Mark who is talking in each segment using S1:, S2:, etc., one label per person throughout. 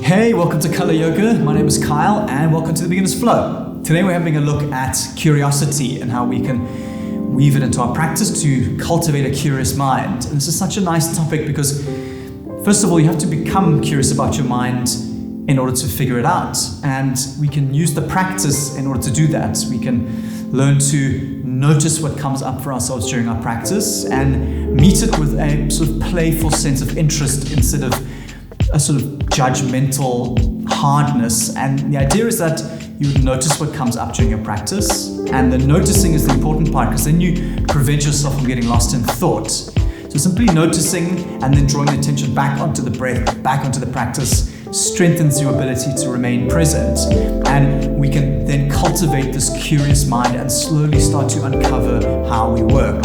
S1: Hey, welcome to Color Yoga. My name is Kyle and welcome to the Beginner's Flow. Today we're having a look at curiosity and how we can weave it into our practice to cultivate a curious mind. And this is such a nice topic because first of all, you have to become curious about your mind in order to figure it out. And we can use the practice in order to do that. We can learn to notice what comes up for ourselves during our practice and meet it with a sort of playful sense of interest instead of a sort of judgmental hardness. And the idea is that you would notice what comes up during your practice, and the noticing is the important part because then you prevent yourself from getting lost in thought. So simply noticing and then drawing the attention back onto the breath, back onto the practice, strengthens your ability to remain present. And we can then cultivate this curious mind and slowly start to uncover how we work.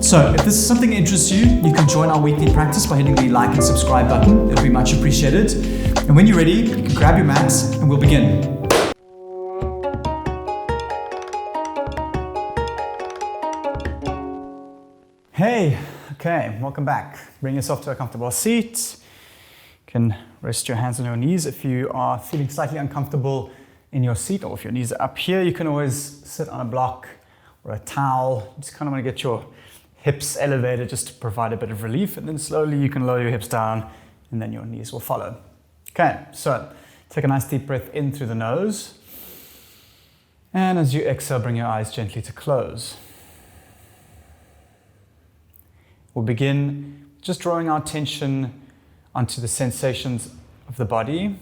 S1: So if this is something that interests you, you can join our weekly practice by hitting the like and subscribe button. It'll be much appreciated. And when you're ready, you can grab your mats and we'll begin. Hey, okay, welcome back. Bring yourself to a comfortable seat. You can rest your hands on your knees. If you are feeling slightly uncomfortable in your seat, or if your knees are up here, you can always sit on a block or a towel. You just kind of want to get your hips elevated just to provide a bit of relief, and then slowly you can lower your hips down and then your knees will follow. Okay, so take a nice deep breath in through the nose, and as you exhale, bring your eyes gently to close. We'll begin just drawing our attention onto the sensations of the body,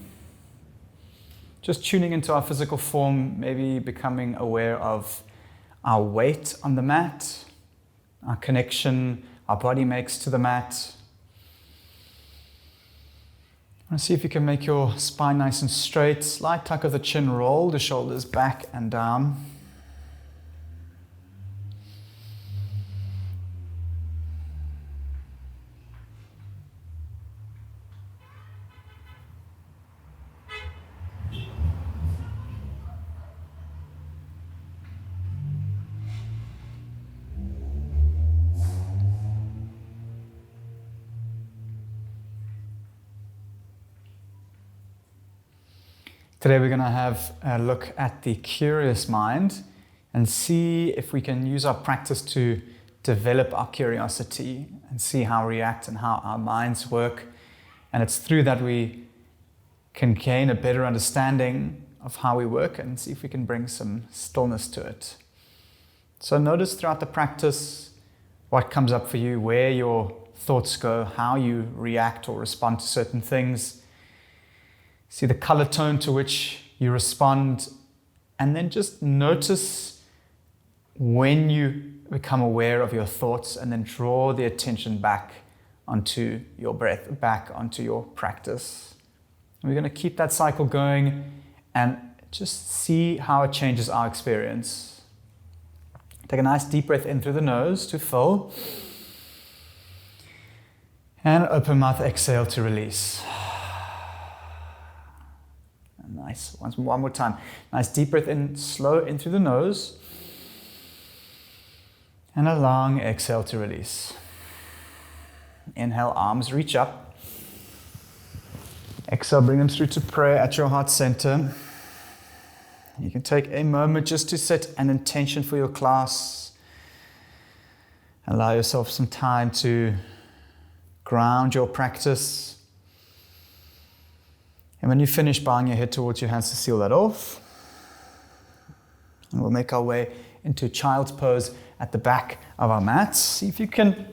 S1: just tuning into our physical form, maybe becoming aware of our weight on the mat, our connection our body makes to the mat. And see if you can make your spine nice and straight. Slight tuck of the chin, roll the shoulders back and down. Today we're going to have a look at the curious mind and see if we can use our practice to develop our curiosity and see how we react and how our minds work. And it's through that we can gain a better understanding of how we work and see if we can bring some stillness to it. So notice throughout the practice what comes up for you, where your thoughts go, how you react or respond to certain things. See the color tone to which you respond, and then just notice when you become aware of your thoughts and then draw the attention back onto your breath, back onto your practice. And we're going to keep that cycle going and just see how it changes our experience. Take a nice deep breath in through the nose to fill, and open mouth exhale to release. Nice. One more time. Nice deep breath in, slow in through the nose. And a long exhale to release. Inhale, arms reach up. Exhale, bring them through to prayer at your heart center. You can take a moment just to set an intention for your class. Allow yourself some time to ground your practice. And when you finish, bowing your head towards your hands to seal that off. And we'll make our way into child's pose at the back of our mats. See if you can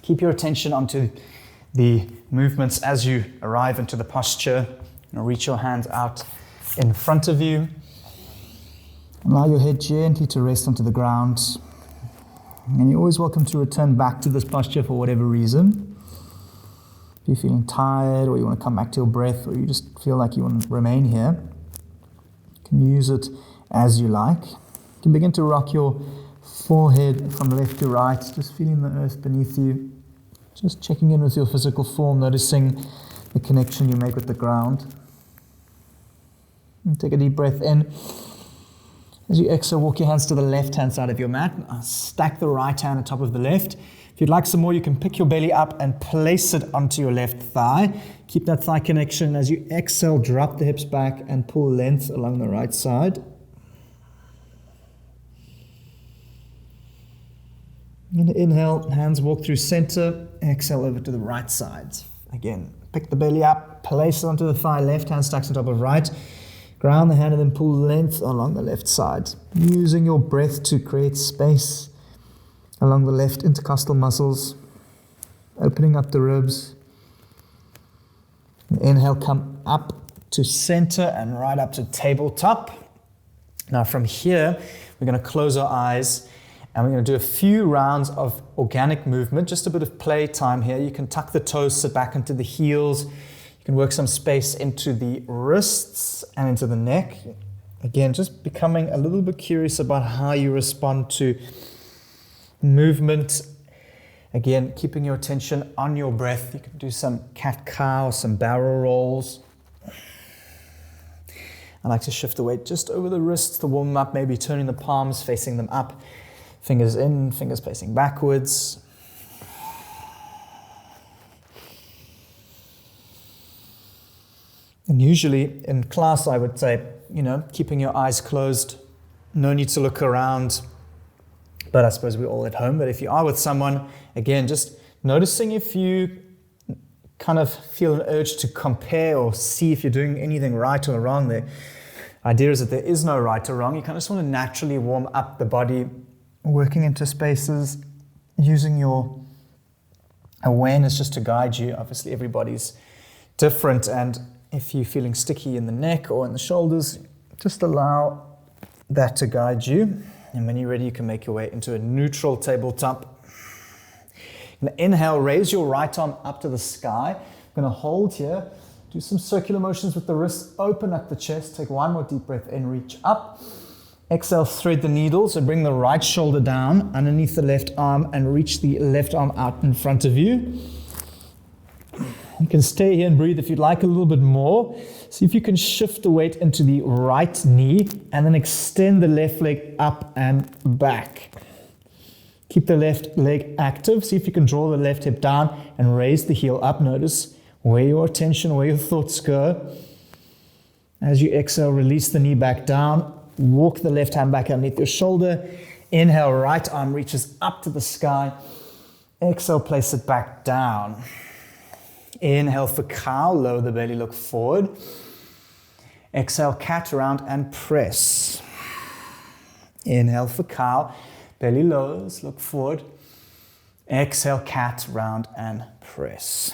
S1: keep your attention onto the movements as you arrive into the posture. Reach your hands out in front of you. Allow your head gently to rest onto the ground. And you're always welcome to return back to this posture for whatever reason. If you're feeling tired or you want to come back to your breath or you just feel like you want to remain here, you can use it as you like. You can begin to rock your forehead from left to right, just feeling the earth beneath you, just checking in with your physical form, noticing the connection you make with the ground. And take a deep breath in. As you exhale, walk your hands to the left-hand side of your mat. Stack the right hand on top of the left. If you'd like some more, you can pick your belly up and place it onto your left thigh. Keep that thigh connection. As you exhale, drop the hips back and pull length along the right side. And inhale, hands walk through center. Exhale over to the right side. Again, pick the belly up, place it onto the thigh, left hand stacks on top of right. Ground the hand and then pull length along the left side. Using your breath to create space along the left intercostal muscles, opening up the ribs. Inhale, come up to center and right up to tabletop. Now from here, we're going to close our eyes and we're going to do a few rounds of organic movement, just a bit of play time here. You can tuck the toes, sit back into the heels. You can work some space into the wrists and into the neck. Again, just becoming a little bit curious about how you respond to movement. Again, keeping your attention on your breath. You can do some cat-cow, some barrel rolls. I like to shift the weight just over the wrists to warm them up, maybe turning the palms, facing them up. Fingers in, fingers facing backwards. And usually in class, I would say, keeping your eyes closed, no need to look around. But I suppose we're all at home. But if you are with someone, again, just noticing if you kind of feel an urge to compare or see if you're doing anything right or wrong. The idea is that there is no right or wrong. You kind of just want to naturally warm up the body, working into spaces, using your awareness just to guide you. Obviously, everybody's different. And if you're feeling sticky in the neck or in the shoulders, just allow that to guide you. And when you're ready, you can make your way into a neutral tabletop. Inhale, raise your right arm up to the sky. I'm going to hold here. Do some circular motions with the wrists. Open up the chest. Take one more deep breath in. Reach up. Exhale, thread the needle. So bring the right shoulder down underneath the left arm and reach the left arm out in front of you. You can stay here and breathe if you'd like a little bit more. See if you can shift the weight into the right knee and then extend the left leg up and back. Keep the left leg active. See if you can draw the left hip down and raise the heel up. Notice where your attention, where your thoughts go. As you exhale, release the knee back down. Walk the left hand back underneath your shoulder. Inhale, right arm reaches up to the sky. Exhale, place it back down. Inhale for cow, lower the belly, look forward. Exhale, cat, round and press. Inhale for cow, belly lowers, look forward. Exhale, cat, round and press.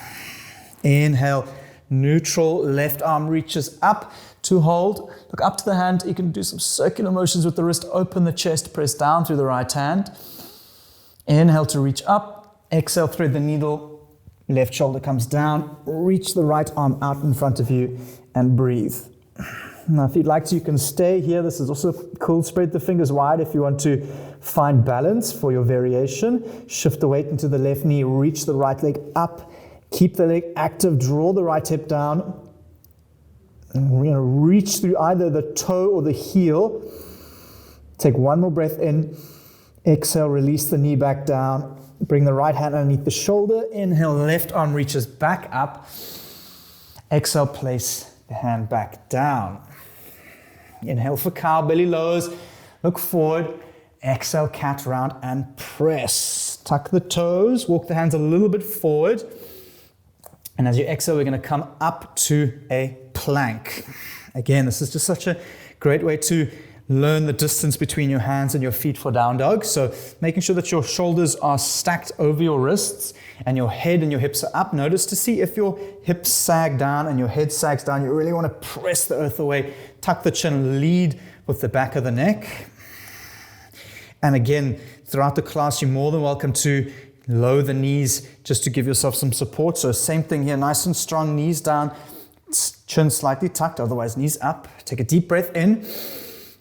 S1: Inhale, neutral, left arm reaches up to hold. Look up to the hand. You can do some circular motions with the wrist. Open the chest, press down through the right hand. Inhale to reach up. Exhale, thread the needle. Left shoulder comes down, reach the right arm out in front of you and breathe. Now, if you'd like to, you can stay here. This is also cool. Spread the fingers wide if you want to find balance for your variation. Shift the weight into the left knee, reach the right leg up, keep the leg active, draw the right hip down. And we're going to reach through either the toe or the heel. Take one more breath in. Exhale, release the knee back down. Bring the right hand underneath the shoulder. Inhale, left arm reaches back up. Exhale, place the hand back down. Inhale for cow, belly lowers. Look forward. Exhale, cat, round and press. Tuck the toes. Walk the hands a little bit forward. And as you exhale, we're going to come up to a plank. Again, this is just such a great way to learn the distance between your hands and your feet for down dog. So making sure that your shoulders are stacked over your wrists and your head and your hips are up. Notice to see if your hips sag down and your head sags down. You really want to press the earth away. Tuck the chin, lead with the back of the neck. And again, throughout the class, you're more than welcome to lower the knees just to give yourself some support. So same thing here, nice and strong, knees down, chin slightly tucked, otherwise knees up. Take a deep breath in.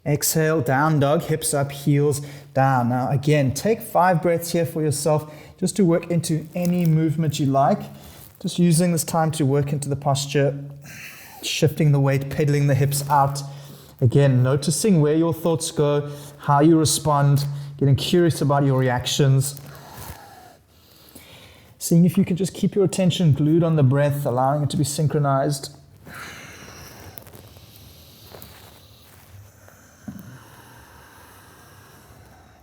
S1: Exhale, down dog, hips up, heels down. Now again, take 5 breaths here for yourself just to work into any movement you like. Just using this time to work into the posture, shifting the weight, pedaling the hips out. Again, noticing where your thoughts go, how you respond, getting curious about your reactions.
S2: Seeing if you can just keep your attention glued on the breath, allowing it to be synchronized.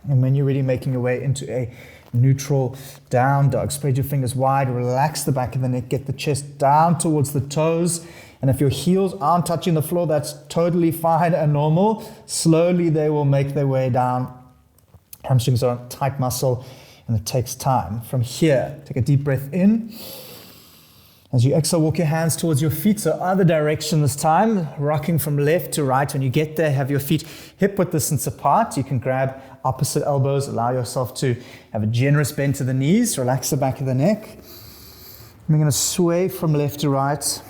S2: And when you're ready, making your way into a neutral down dog. Spread your fingers wide, relax the back of the neck, get the chest down towards the toes. And if your heels aren't touching the floor, that's totally fine and normal. Slowly they will make their way down. Hamstrings are a tight muscle and it takes time. From here, take a deep breath in. As you exhale, walk your hands towards your feet, so other direction this time, rocking from left to right. When you get there, have your feet hip-width distance apart. You can grab opposite elbows, allow yourself to have a generous bend to the knees, relax the back of the neck. We're going to sway from left to right,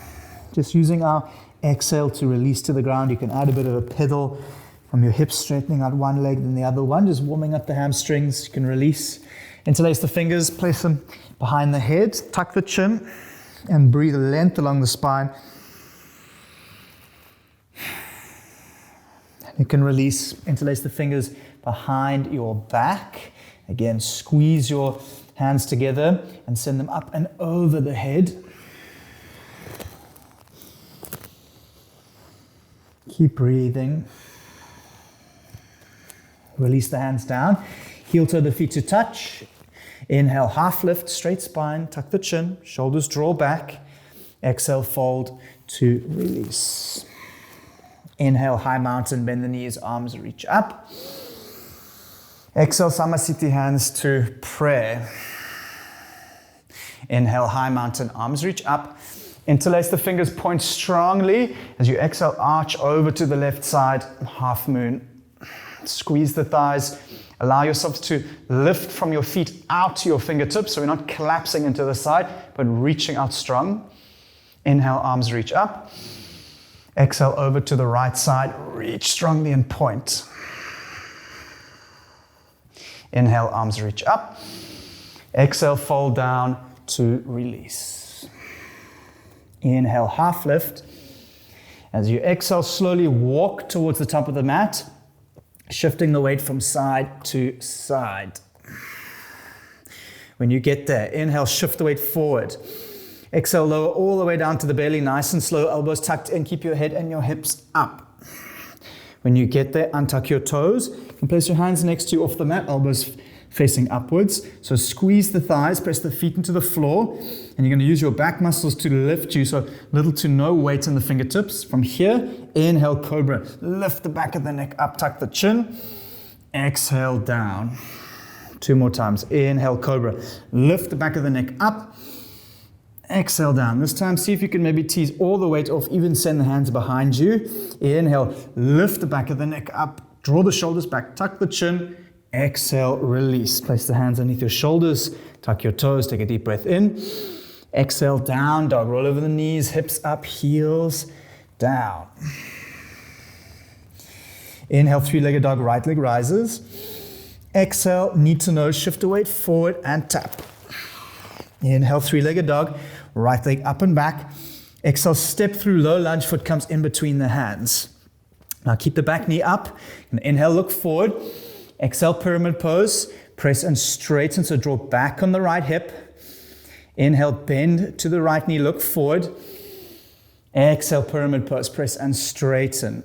S2: just using our exhale to release to the ground. You can add a bit of a pedal from your hips, straightening out one leg, then the other one, just warming up the hamstrings. You can release, interlace the fingers, place them behind the head, tuck the chin, and breathe length along the spine. You can release, interlace the fingers behind your back. Again, squeeze your hands together and send them up and over the head. Keep breathing. Release the hands down. Heel toe the feet to touch. Inhale, half lift, straight spine, tuck the chin, shoulders draw back. Exhale, fold to release. Inhale, high mountain, bend the knees, arms reach up. Exhale, Samasthiti, hands to prayer. Inhale, high mountain, arms reach up. Interlace the fingers, point strongly. As you exhale, arch over to the left side, half moon. Squeeze the thighs. Allow yourself to lift from your feet out to your fingertips, so we're not collapsing into the side, but reaching out strong. Inhale, arms reach up. Exhale, over to the right side, reach strongly and point. Inhale, arms reach up. Exhale, fold down to release. Inhale, half lift. As you exhale, slowly walk towards the top of the mat, shifting the weight from side to side. When you get there, inhale, shift the weight forward. Exhale, lower all the way down to the belly, nice and slow, elbows tucked in, keep your head and your hips up. When you get there, untuck your toes. You can place your hands next to you off the mat, elbows facing upwards. So squeeze the thighs, press the feet into the floor, and you're going to use your back muscles to lift you, so little to no weight in the fingertips. From here, inhale, Cobra. Lift the back of the neck up, tuck the chin. Exhale, down. 2 more times. Inhale, Cobra. Lift the back of the neck up. Exhale, down. This time, see if you can maybe tease all the weight off, even send the hands behind you. Inhale, lift the back of the neck up. Draw the shoulders back, tuck the chin. Exhale, release. Place the hands underneath your shoulders. Tuck your toes. Take a deep breath in. Exhale, down dog. Roll over the knees, hips up, heels down. Inhale, 3-legged dog. Right leg rises. Exhale, knee to nose. Shift the weight forward and tap. Inhale, 3-legged dog. Right leg up and back. Exhale, step through low lunge. Foot comes in between the hands. Now keep the back knee up. And inhale, look forward. Exhale, pyramid pose, press and straighten, so draw back on the right hip. Inhale, bend to the right knee, look forward. Exhale, pyramid pose, press and straighten.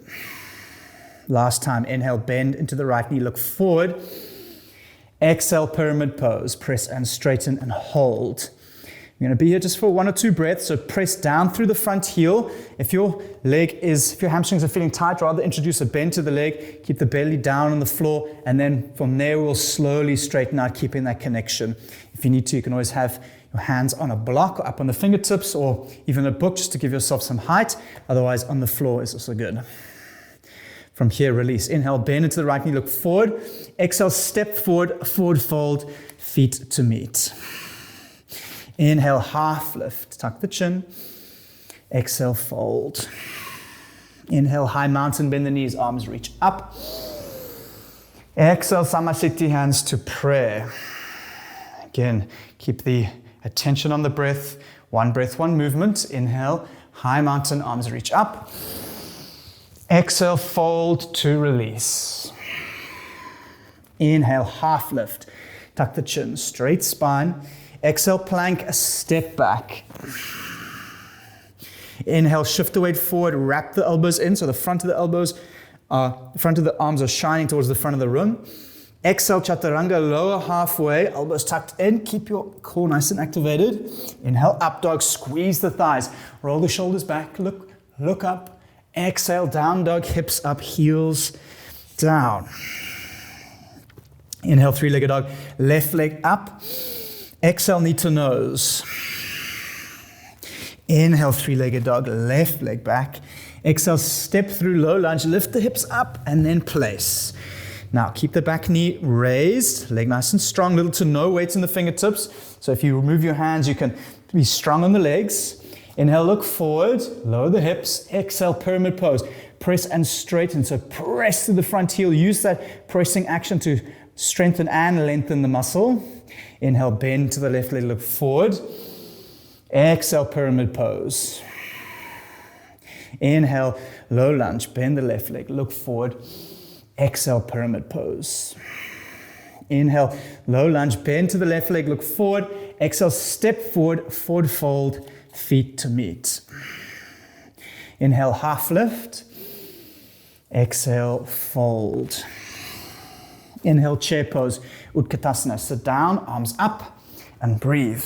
S2: Last time, inhale, bend into the right knee, look forward. Exhale, pyramid pose, press and straighten and hold. You're going to be here just for 1 or 2 breaths, so press down through the front heel. If your hamstrings are feeling tight, rather introduce a bend to the leg, keep the belly down on the floor, and then from there we'll slowly straighten out, keeping that connection. If you need to, you can always have your hands on a block or up on the fingertips, or even a book just to give yourself some height. Otherwise, on the floor is also good. From here, release. Inhale, bend into the right knee, look forward. Exhale, step forward, forward fold, feet to meet. Inhale, half lift, tuck the chin. Exhale, fold. Inhale, high mountain, bend the knees, arms reach up. Exhale, Samasthiti, hands to prayer. Again, keep the attention on the breath. 1 breath, 1 movement. Inhale, high mountain, arms reach up. Exhale, fold to release. Inhale, half lift. Tuck the chin, straight spine. Exhale, plank, step back. Inhale, shift the weight forward, wrap the elbows in, so the front of the arms are shining towards the front of the room. Exhale, chaturanga, lower halfway, elbows tucked in, keep your core nice and activated. Inhale, up dog, squeeze the thighs, roll the shoulders back, look up. Exhale, down dog, hips up, heels down. Inhale, three-legged dog, left leg up. Exhale, knee to nose. Inhale, three-legged dog, left leg back. Exhale, step through low lunge, lift the hips up and then place. Now keep the back knee raised, leg nice and strong, little to no weight in the fingertips. So if you remove your hands, you can be strong on the legs. Inhale, look forward, lower the hips. Exhale, pyramid pose. Press and straighten. So press to the front heel. Use that pressing action to strengthen and lengthen the muscle. Inhale, bend to the left leg, look forward. Exhale, pyramid pose. Inhale, low lunge, bend the left leg, look forward. Exhale, pyramid pose. Inhale, low lunge, bend to the left leg, look forward. Exhale, step forward, forward fold, feet to meet. Inhale, half lift. Exhale, fold. Inhale, chair pose, Utkatasana. Sit down, arms up, and breathe.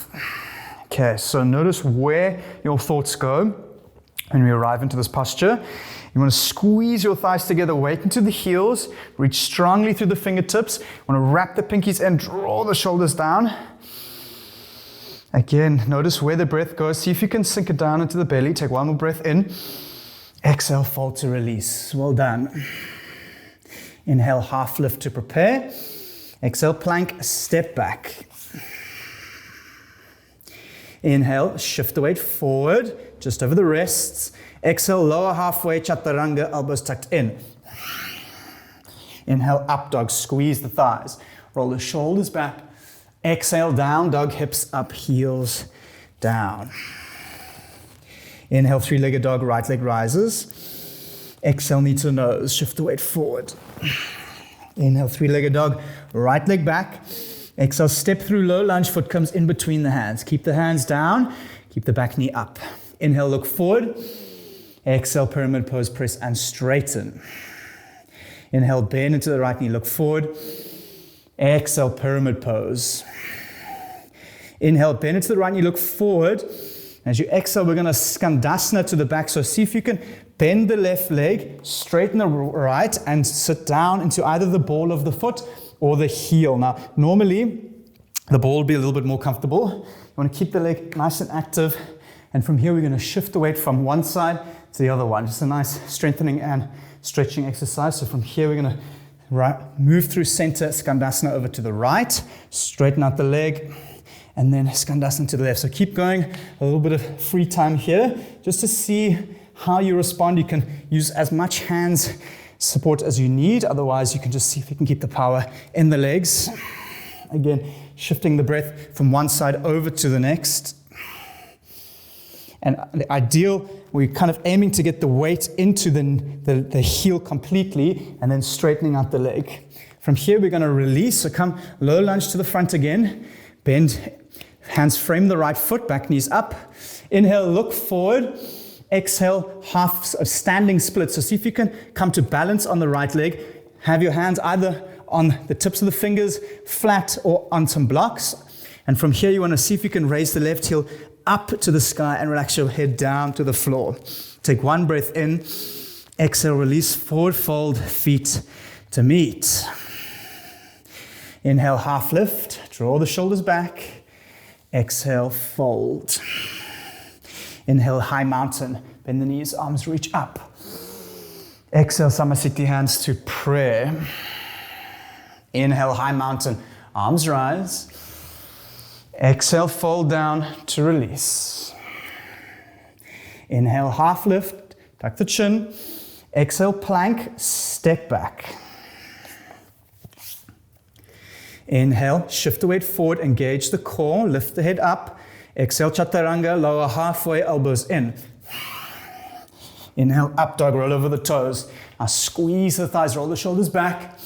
S2: Okay, so notice where your thoughts go when we arrive into this posture. You want to squeeze your thighs together, weight into the heels, reach strongly through the fingertips. You want to wrap the pinkies in, draw the shoulders down. Again, notice where the breath goes. See if you can sink it down into the belly. Take one more breath in. Exhale, fold to release. Well done. Inhale, half lift to prepare. Exhale, plank, step back. Inhale, shift the weight forward, just over the wrists. Exhale, lower halfway, chaturanga, elbows tucked in. Inhale, up dog, squeeze the thighs. Roll the shoulders back. Exhale, down dog, hips up, heels down. Inhale, three-legged dog, right leg rises. Exhale, knee to nose, shift the weight forward. Inhale, three-legged dog, right leg back. Exhale, step through low lunge, foot comes in between the hands. Keep the hands down, keep the back knee up. Inhale, look forward. Exhale, pyramid pose, press and straighten. Inhale, bend into the right knee, look forward. Exhale, pyramid pose. Inhale, bend into the right knee, look forward. As you exhale, we're going to Skandasana to the back. So see if you can bend the left leg, straighten the right, and sit down into either the ball of the foot or the heel. Now, normally, the ball will be a little bit more comfortable. You want to keep the leg nice and active. And from here, we're going to shift the weight from one side to the other one. Just a nice strengthening and stretching exercise. So from here, we're going to move through center, Skandasana over to the right, straighten out the leg, and then Skandasana to the left. So keep going, a little bit of free time here, just to see how you respond. You can use as much hands support as you need. Otherwise, you can just see if you can keep the power in the legs. Again, shifting the breath from one side over to the next. And the ideal, we're kind of aiming to get the weight into the heel completely and then straightening out the leg. From here, we're going to release. So come low lunge to the front again. Bend, hands frame the right foot, back knees up. Inhale, look forward. Exhale, half standing split. So see if you can come to balance on the right leg. Have your hands either on the tips of the fingers, flat, or on some blocks. And from here, you want to see if you can raise the left heel up to the sky and relax your head down to the floor. Take one breath in. Exhale, release, forward fold, feet to meet. Inhale, half lift. Draw the shoulders back. Exhale, fold. Inhale, high mountain. Bend the knees, arms reach up. Exhale, Samasthiti, hands to prayer. Inhale, high mountain. Arms rise. Exhale, fold down to release. Inhale, half lift. Tuck the chin. Exhale, plank. Step back. Inhale, shift the weight forward. Engage the core. Lift the head up. Exhale, chaturanga, lower halfway, elbows in. Inhale, up dog, roll over the toes. Now squeeze the thighs, roll the shoulders back.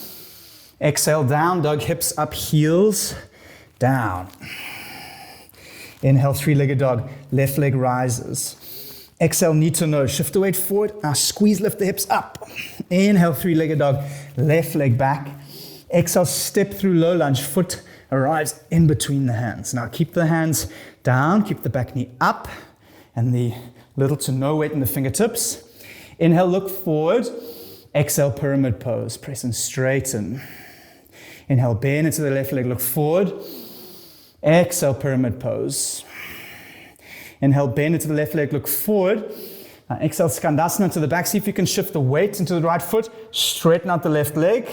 S2: Exhale, down dog, hips up, heels down. Inhale, three-legged dog. Left leg rises. Exhale, knee to nose. Shift the weight forward. Now squeeze, lift the hips up. Inhale, three-legged dog. Left leg back. Exhale, step through low lunge. Foot arrives in between the hands. Now keep the hands down. Keep the back knee up. And the little to no weight in the fingertips. Inhale, look forward. Exhale, pyramid pose. Press and straighten. Inhale, bend into the left leg. Look forward. Exhale, pyramid pose. Inhale, bend into the left leg, look forward. Now exhale, Skandasana to the back. See if you can shift the weight into the right foot. Straighten out the left leg.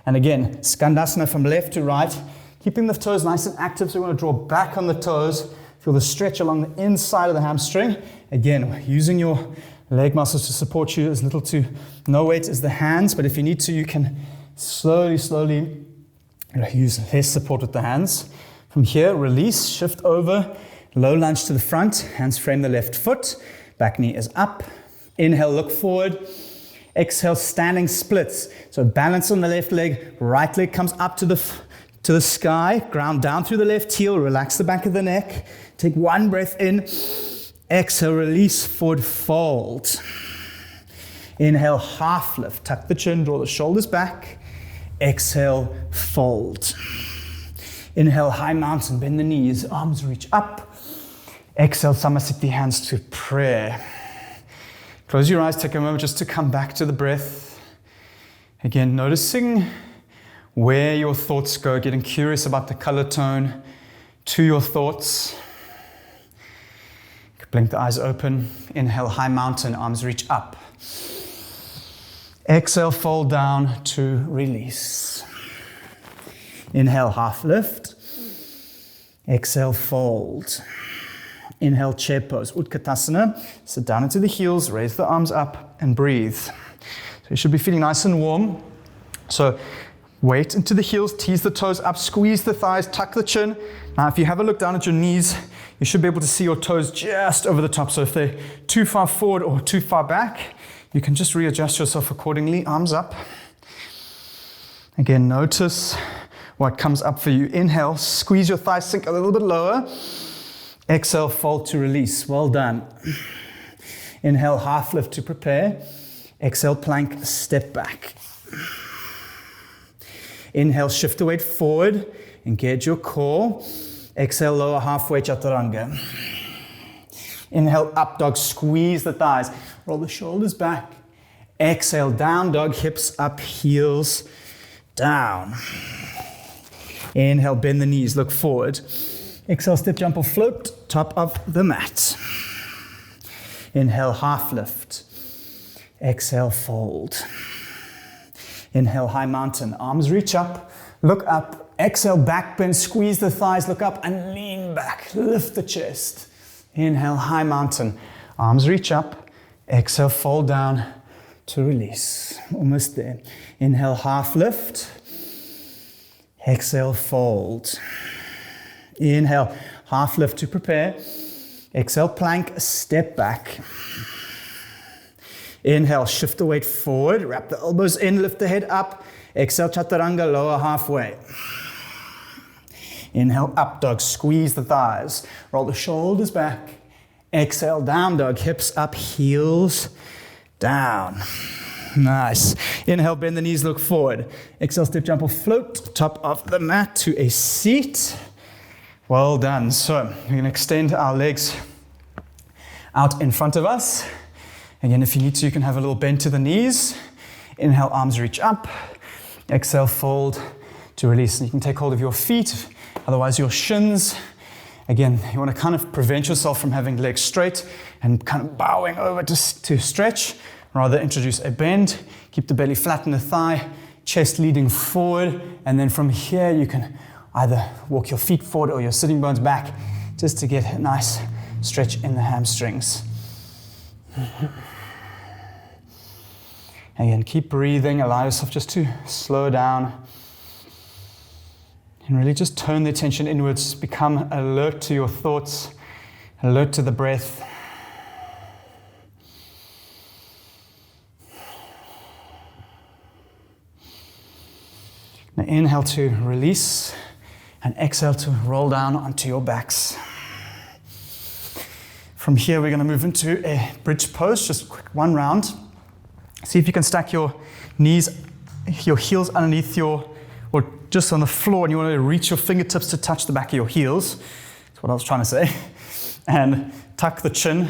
S2: And again, Skandasana from left to right. Keeping the toes nice and active, so we want to draw back on the toes. Feel the stretch along the inside of the hamstring. Again, using your leg muscles to support you. As little to no weight as the hands, but if you need to, you can slowly use less support with the hands. From here, release, shift over. Low lunge to the front, hands frame the left foot, back knee is up. Inhale, look forward. Exhale, standing splits. So balance on the left leg, right leg comes up to the sky, ground down through the left heel, relax the back of the neck. Take one breath in. Exhale, release, forward fold. Inhale, half lift, tuck the chin, draw the shoulders back. Exhale, fold. Inhale, high mountain, bend the knees, arms reach up. Exhale, Samasthiti, hands to prayer. Close your eyes, take a moment just to come back to the breath. Again, noticing where your thoughts go, getting curious about the color tone to your thoughts. Blink the eyes open. Inhale, high mountain, arms reach up. Exhale, fold down to release. Inhale, half lift. Exhale, fold. Inhale, chair pose, Utkatasana. Sit down into the heels, raise the arms up, and breathe. So you should be feeling nice and warm. So weight into the heels, tease the toes up, squeeze the thighs, tuck the chin. Now, if you have a look down at your knees, you should be able to see your toes just over the top. So if they're too far forward or too far back, you can just readjust yourself accordingly. Arms up. Again, notice what comes up for you. Inhale, squeeze your thighs, sink a little bit lower. Exhale, fold to release. Well done. Inhale, half lift to prepare. Exhale, plank, step back. Inhale, shift the weight forward. Engage your core. Exhale, lower halfway, chaturanga. Inhale, up dog, squeeze the thighs. Roll the shoulders back. Exhale, down dog, hips up, heels down. Inhale, bend the knees, look forward. Exhale, step, jump or float, top of the mat. Inhale, half lift. Exhale, fold. Inhale, high mountain, arms reach up, look up. Exhale, back bend, squeeze the thighs, look up and lean back, lift the chest. Inhale, high mountain, arms reach up. Exhale, fold down to release. Almost there. Inhale, half lift. Exhale, fold. Inhale, half lift to prepare. Exhale, plank, step back. Inhale, shift the weight forward, wrap the elbows in, lift the head up. Exhale, chaturanga, lower halfway. Inhale, up dog, squeeze the thighs. Roll the shoulders back. Exhale, down dog, hips up, heels down. Nice. Inhale, bend the knees, look forward. Exhale, step, jump or float, top of the mat to a seat. Well done. So we're going to extend our legs out in front of us. Again, if you need to, you can have a little bend to the knees. Inhale, arms reach up. Exhale, fold to release. And you can take hold of your feet, otherwise your shins. Again, you want to kind of prevent yourself from having legs straight and kind of bowing over to stretch. Rather introduce a bend. Keep the belly flat in the thigh, chest leading forward. And then from here, you can either walk your feet forward or your sitting bones back just to get a nice stretch in the hamstrings. Again, keep breathing. Allow yourself just to slow down. And really just turn the attention inwards. Become alert to your thoughts, alert to the breath. Now inhale to release and exhale to roll down onto your backs. From here, we're going to move into a bridge pose, just quick one round. See if you can stack your knees, your heels underneath or just on the floor, and you want to reach your fingertips to touch the back of your heels. That's what I was trying to say. And tuck the chin.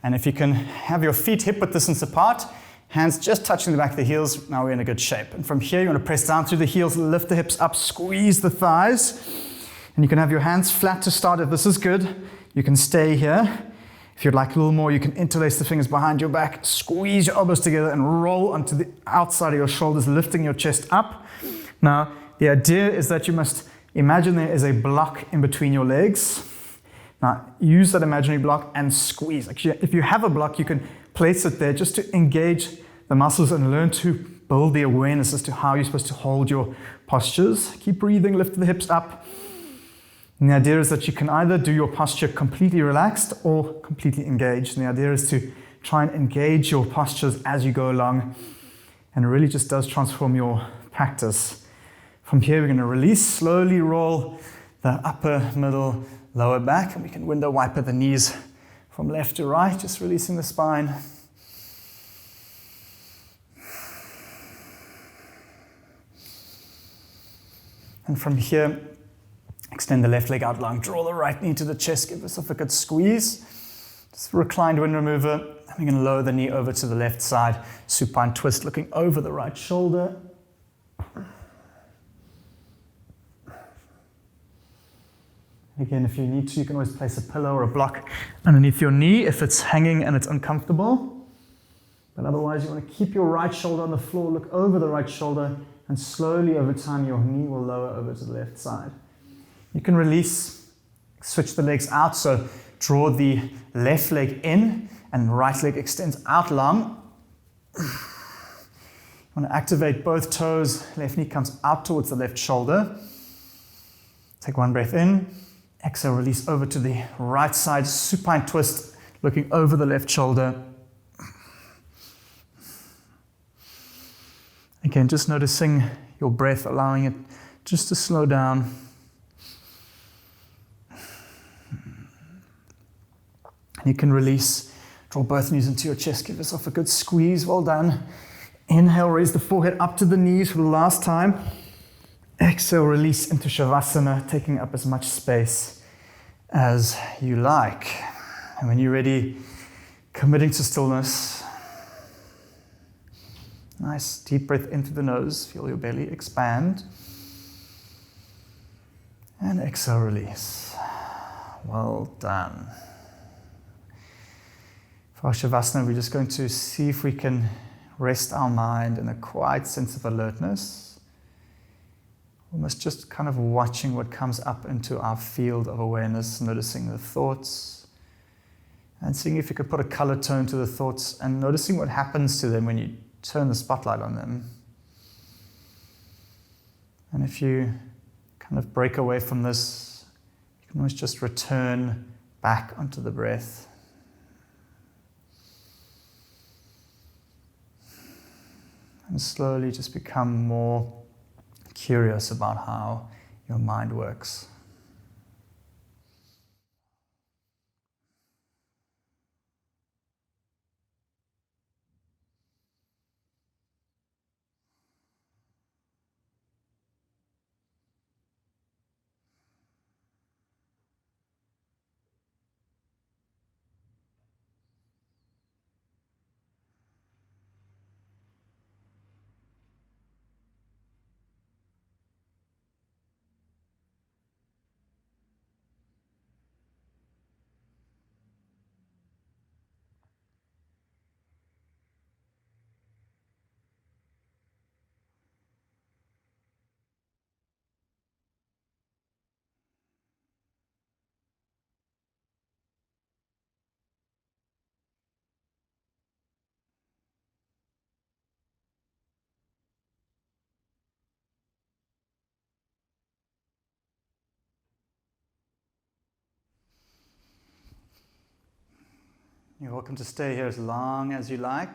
S2: And if you can have your feet hip width distance apart, hands just touching the back of the heels, now we're in a good shape. And from here, you want to press down through the heels, lift the hips up, squeeze the thighs. And you can have your hands flat to start if this is good. You can stay here. If you'd like a little more, you can interlace the fingers behind your back, squeeze your elbows together and roll onto the outside of your shoulders, lifting your chest up. Now, the idea is that you must imagine there is a block in between your legs. Now, use that imaginary block and squeeze. Actually, if you have a block, you can place it there just to engage the muscles and learn to build the awareness as to how you're supposed to hold your postures. Keep breathing, lift the hips up. And the idea is that you can either do your posture completely relaxed or completely engaged. And the idea is to try and engage your postures as you go along. And it really just does transform your practice. From here, we're going to release, slowly roll the upper, middle, lower back. And we can window wiper the knees from left to right, just releasing the spine. And from here, extend the left leg out long, draw the right knee to the chest, give yourself a good squeeze. Just reclined wind remover. And we're going to lower the knee over to the left side. Supine twist, looking over the right shoulder. Again, if you need to, you can always place a pillow or a block underneath your knee if it's hanging and it's uncomfortable. But otherwise, you want to keep your right shoulder on the floor, look over the right shoulder, and slowly over time, your knee will lower over to the left side. You can release, switch the legs out, so draw the left leg in and right leg extends out long. You want to activate both toes, left knee comes out towards the left shoulder. Take one breath in, exhale, release over to the right side, supine twist, looking over the left shoulder. Again, just noticing your breath, allowing it just to slow down. And you can release, draw both knees into your chest, give yourself a good squeeze, well done. Inhale, raise the forehead up to the knees for the last time. Exhale, release into Shavasana, taking up as much space as you like. And when you're ready, committing to stillness. Nice deep breath into the nose, feel your belly expand. And exhale, release. Well done. For our Shavasana, we're just going to see if we can rest our mind in a quiet sense of alertness. Almost just kind of watching what comes up into our field of awareness, noticing the thoughts, and seeing if you could put a color tone to the thoughts, and noticing what happens to them when you turn the spotlight on them. And if you kind of break away from this, you can always just return back onto the breath. And slowly just become more curious about how your mind works. You're welcome to stay here as long as you like.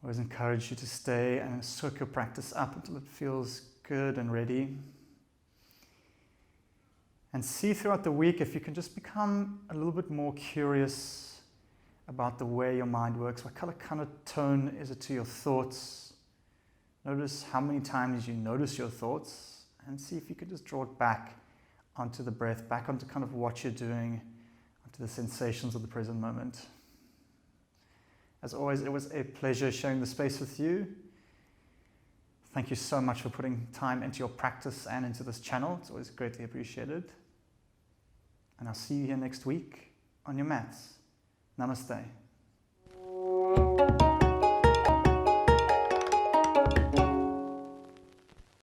S2: Always encourage you to stay and soak your practice up until it feels good and ready. And see throughout the week if you can just become a little bit more curious about the way your mind works. What kind of tone is it to your thoughts? Notice how many times you notice your thoughts, and see if you could just draw it back onto the breath, back onto kind of what you're doing, onto the sensations of the present moment. As always, it was a pleasure sharing the space with you. Thank you so much for putting time into your practice and into this channel. It's always greatly appreciated. And I'll see you here next week on your mats. Namaste.